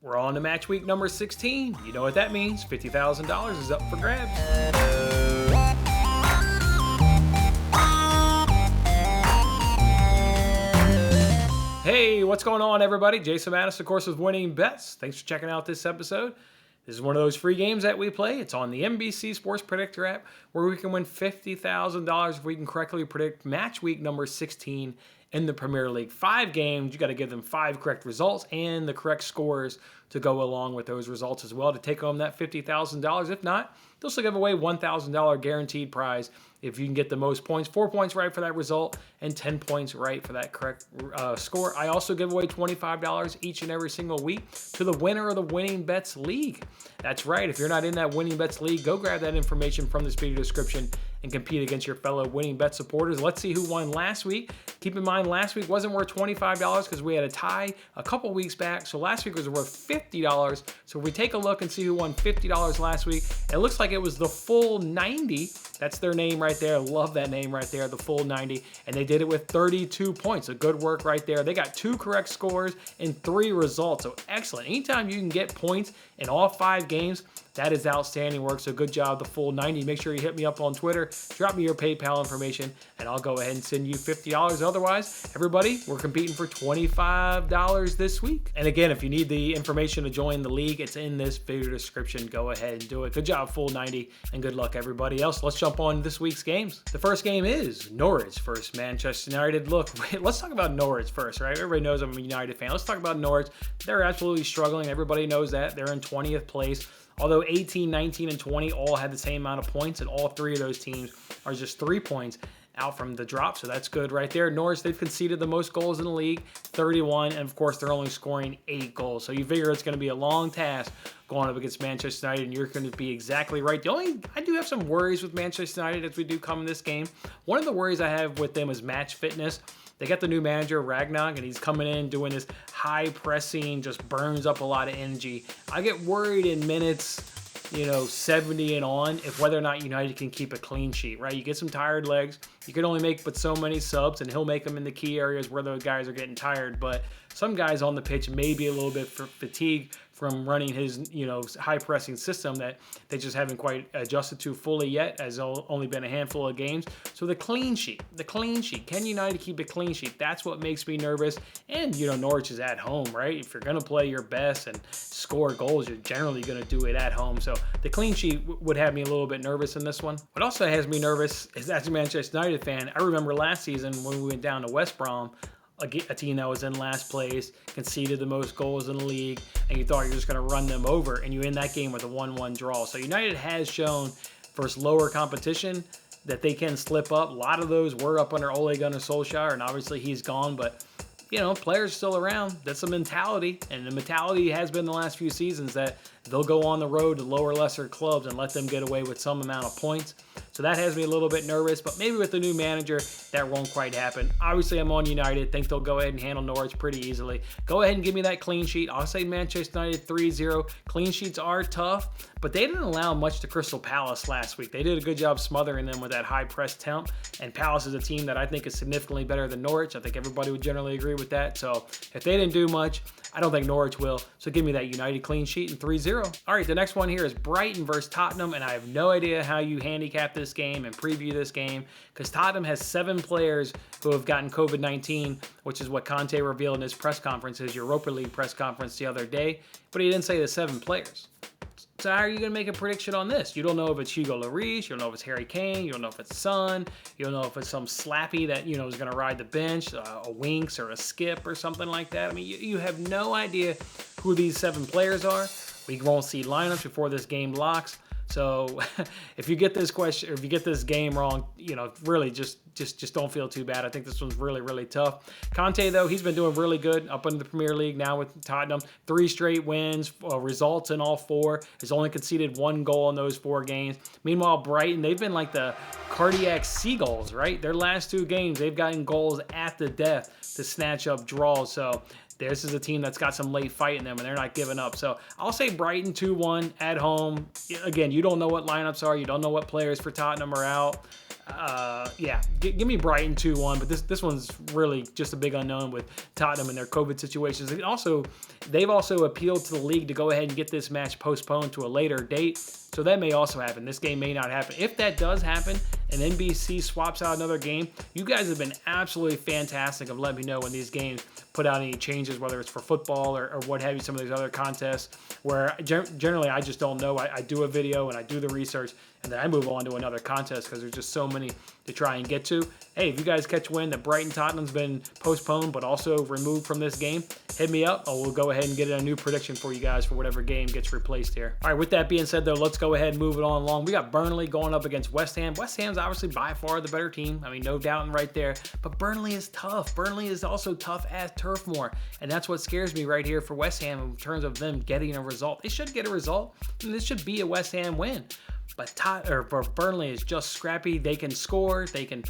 We're on to match week number 16. You know what that means. $50,000 is up for grabs. Hey, what's going on, everybody? Jason Mattis, of course, with Winning Bets. Thanks for checking out this episode. This is one of those free games that we play. It's on the NBC Sports Predictor app where we can win $50,000 if we can correctly predict match week number 16 in the Premier League. 5 games, you got to give them 5 correct results and the correct scores to go along with those results as well to take home that $50,000. If not, they'll still give away $1,000 guaranteed prize if you can get the most points. 4 points right for that result and 10 points right for that correct score. I also give away $25 each and every single week to the winner of the Winning Bets League. That's right. If you're not in that Winning Bets League, go grab that information from this video description and compete against your fellow Winning Bet supporters. Let's see who won last week. Keep in mind, last week wasn't worth $25 because we had a tie a couple weeks back. So last week was worth $50. So if we take a look and see who won $50 last week, it looks like it was the Full 90. That's their name right there. Love that name right there, the Full 90. And they did it with 32 points. So good work right there. They got 2 correct scores and 3 results. So excellent. Anytime you can get points in all 5 games, that is outstanding work. So good job, the Full 90. Make sure you hit me up on Twitter. Drop me your PayPal information, and I'll go ahead and send you $50. Otherwise, everybody, we're competing for $25 this week. And again, if you need the information to join the league, it's in this video description. Go ahead and do it. Good job, Full 90, and good luck, everybody else. Let's jump on this week's games. The first game is Norwich versus Manchester United. Look, let's talk about Norwich first, right? Everybody knows I'm a United fan. Let's talk about Norwich. They're absolutely struggling. Everybody knows that. They're in 20th place. Although 18, 19, and 20 all had the same amount of points, and all 3 of those teams are just 3 points out from the drop, so that's good right there. Norwich, they've conceded the most goals in the league, 31, and of course they're only scoring 8 goals. So you figure it's going to be a long task going up against Manchester United, and you're going to be exactly right. I do have some worries with Manchester United as we do come in this game. One of the worries I have with them is match fitness. They got the new manager, Ragnar, and he's coming in doing this high pressing, just burns up a lot of energy. I get worried in minutes, 70 and on, if whether or not United can keep a clean sheet, right? You get some tired legs. You can only make but so many subs, and he'll make them in the key areas where those guys are getting tired. But some guys on the pitch may be a little bit fatigued from running his, high pressing system that they just haven't quite adjusted to fully yet, as only been a handful of games. So the clean sheet, can United keep a clean sheet? That's what makes me nervous. And, Norwich is at home, right? If you're going to play your best and score goals, you're generally going to do it at home. So the clean sheet would have me a little bit nervous in this one. What also has me nervous is, as a Manchester United fan, I remember last season when we went down to West Brom, a team that was in last place, conceded the most goals in the league, and you thought you were just going to run them over, and you end that game with a 1-1 draw. So United has shown versus lower competition that they can slip up. A lot of those were up under Ole Gunnar Solskjaer, and obviously he's gone, but players still around. That's a mentality, and the mentality has been the last few seasons that they'll go on the road to lower, lesser clubs and let them get away with some amount of points. So that has me a little bit nervous, but maybe with the new manager, that won't quite happen. Obviously, I'm on United. Think they'll go ahead and handle Norwich pretty easily. Go ahead and give me that clean sheet. I'll say Manchester United 3-0. Clean sheets are tough, but they didn't allow much to Crystal Palace last week. They did a good job smothering them with that high press temp, and Palace is a team that I think is significantly better than Norwich. I think everybody would generally agree with that. So if they didn't do much, I don't think Norwich will. So give me that United clean sheet and 3-0. All right, the next one here is Brighton versus Tottenham, and I have no idea how you handicap this game and preview this game because Tottenham has 7 players who have gotten COVID-19, which is what Conte revealed in his press conference, his Europa League press conference the other day, but he didn't say the 7 players. So how are you going to make a prediction on this? You don't know if it's Hugo Lloris, you don't know if it's Harry Kane, you don't know if it's Son, you don't know if it's some slappy that, is going to ride the bench, a Winks or a Skip or something like that. I mean, you have no idea who these 7 players are. We won't see lineups before this game locks. So if you get this question, or if you get this game wrong, really just don't feel too bad. I think this one's really, really tough. Conte, though, he's been doing really good up in the Premier League now with Tottenham. 3 straight wins, results in all 4. Has only conceded 1 goal in those 4 games. Meanwhile, Brighton, they've been like the cardiac seagulls, right? Their last 2 games, they've gotten goals at the death to snatch up draws. So this is a team that's got some late fight in them, and they're not giving up. So I'll say Brighton 2-1 at home. Again, you don't know what lineups are. You don't know what players for Tottenham are out. Yeah, give me Brighton 2-1, but this one's really just a big unknown with Tottenham and their COVID situations. They've also appealed to the league to go ahead and get this match postponed to a later date, so that may also happen. This game may not happen. If that does happen and NBC swaps out another game, you guys have been absolutely fantastic of letting me know when these games put out any changes, whether it's for football or what have you, some of these other contests where generally I just don't know. I do a video and I do the research and then I move on to another contest because there's just so many to try and get to. Hey, if you guys catch wind that Brighton Tottenham's been postponed but also removed from this game, hit me up. We'll go ahead and get a new prediction for you guys for whatever game gets replaced here. All right, with that being said, though, let's go ahead and move it on along. We got Burnley going up against West Ham. West Ham's obviously by far the better team. I mean, no doubting right there. But Burnley is tough. Burnley is also tough as Turf Moor. And that's what scares me right here for West Ham in terms of them getting a result. They should get a result, and this should be a West Ham win. But Burnley is just scrappy. They can score. They can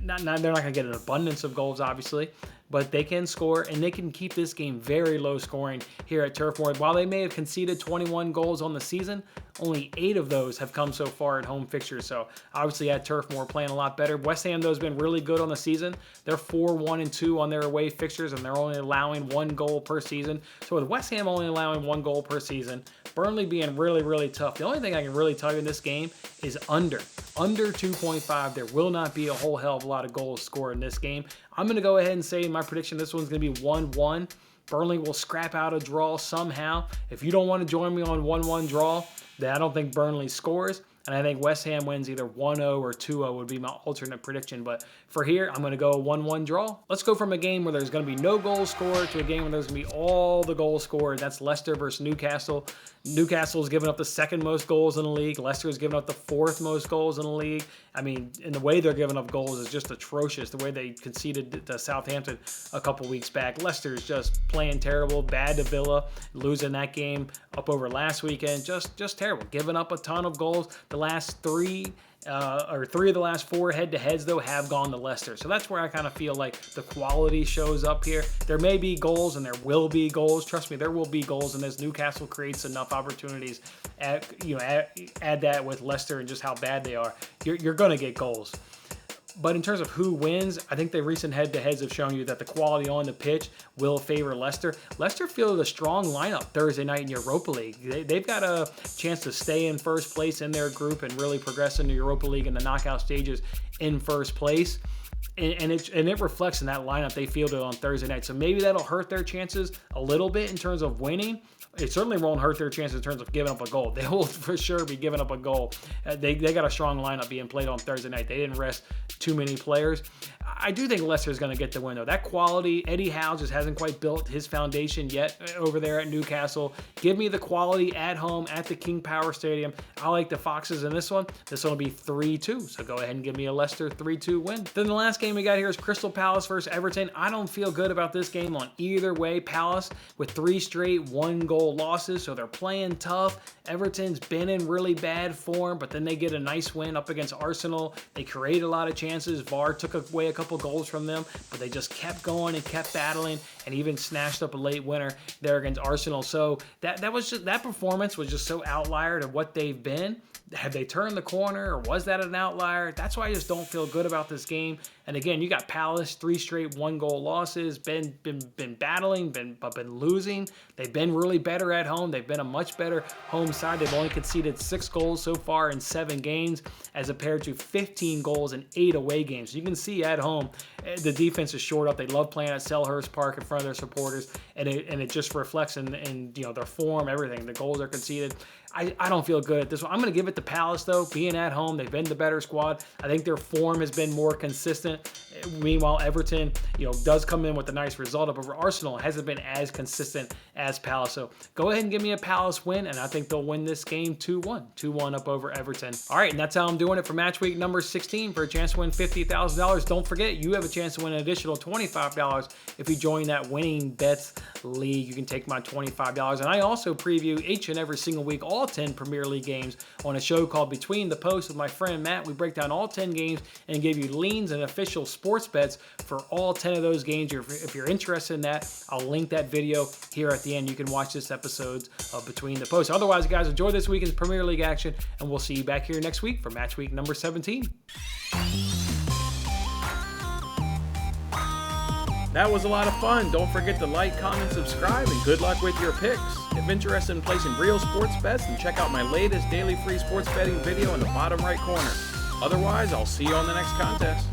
they're not going to get an abundance of goals, obviously, but they can score, and they can keep this game very low scoring here at Turf Moor. While they may have conceded 21 goals on the season, only 8 of those have come so far at home fixtures. So obviously at Turf Moor playing a lot better. West Ham, though, has been really good on the season. They're 4-1-2 on their away fixtures, and they're only allowing 1 goal per season. So with West Ham only allowing 1 goal per season, Burnley being really, really tough. The only thing I can really tell you in this game is under 2.5. There will not be a whole hell of a lot of goals scored in this game. I'm going to go ahead and say in my prediction this one's going to be 1-1. Burnley will scrap out a draw somehow. If you don't want to join me on 1-1 draw, then I don't think Burnley scores. And I think West Ham wins either 1-0 or 2-0 would be my alternate prediction. But for here, I'm going to go 1-1 draw. Let's go from a game where there's going to be no goals scored to a game where there's going to be all the goals scored. That's Leicester versus Newcastle. Newcastle's given up the 2nd most goals in the league. Leicester's given up the 4th most goals in the league. I mean, and the way they're giving up goals is just atrocious. The way they conceded to Southampton a couple weeks back. Leicester's just playing terrible. Bad to Villa, losing that game up over last weekend. Just terrible. Giving up a ton of goals. The last 3 of the last 4 head-to-heads, though, have gone to Leicester. So that's where I kind of feel like the quality shows up here. There may be goals, and there will be goals. Trust me, there will be goals, and as Newcastle creates enough opportunities, add that with Leicester and just how bad they are, you're going to get goals. But in terms of who wins, I think the recent head-to-heads have shown you that the quality on the pitch will favor Leicester. Leicester fielded a strong lineup Thursday night in Europa League. They've got a chance to stay in first place in their group and really progress into Europa League in the knockout stages in first place. And it reflects in that lineup they fielded on Thursday night. So maybe that'll hurt their chances a little bit in terms of winning. It certainly won't hurt their chances in terms of giving up a goal. They will for sure be giving up a goal. They got a strong lineup being played on Thursday night. They didn't rest too many players. I do think Leicester's going to get the win, though. That quality, Eddie Howe just hasn't quite built his foundation yet over there at Newcastle. Give me the quality at home at the King Power Stadium. I like the Foxes in this one. This one will be 3-2, so go ahead and give me a Leicester 3-2 win. Then the last game we got here is Crystal Palace versus Everton. I don't feel good about this game on either way. Palace with 3 straight 1-goal losses, so they're playing tough. Everton's been in really bad form, but then they get a nice win up against Arsenal. They create a lot of chances. VAR took away a couple goals from them, but they just kept going and kept battling and even snatched up a late winner there against Arsenal. So that performance was just so outlier to what they've been. Have they turned the corner, or was that an outlier? That's why I just don't feel good about this game. And again, you got Palace, 3 straight 1-goal losses, been battling, but been losing. They've been really better at home. They've been a much better home side. They've only conceded 6 goals so far in 7 games, as compared to 15 goals in 8 away games. You can see at home, the defense is shored up. They love playing at Selhurst Park in front of their supporters, and it just reflects in their form, everything. The goals are conceded. I don't feel good at this one. I'm going to give it to Palace, though. Being at home, they've been the better squad. I think their form has been more consistent. Meanwhile, Everton, does come in with a nice result up over Arsenal. It hasn't been as consistent as Palace. So go ahead and give me a Palace win, and I think they'll win this game 2-1. 2-1 up over Everton. All right, and that's how I'm doing it for Matchweek number 16 for a chance to win $50,000. Don't forget, you have a chance to win an additional $25 if you join that Winning Bets League. You can take my $25. And I also preview each and every single week all 10 Premier League games on a show called Between the Posts with my friend Matt. We break down all 10 games and give you leans and official sports bets for all 10 of those games. If you're interested in that, I'll link that video here at the end. You can watch this episode of Between the Posts. Otherwise, guys, enjoy this weekend's Premier League action, and we'll see you back here next week for Match Week number 17. That was a lot of fun. Don't forget to like, comment, subscribe, and good luck with your picks. If interested in placing real sports bets, then check out my latest daily free sports betting video in the bottom right corner. Otherwise, I'll see you on the next contest.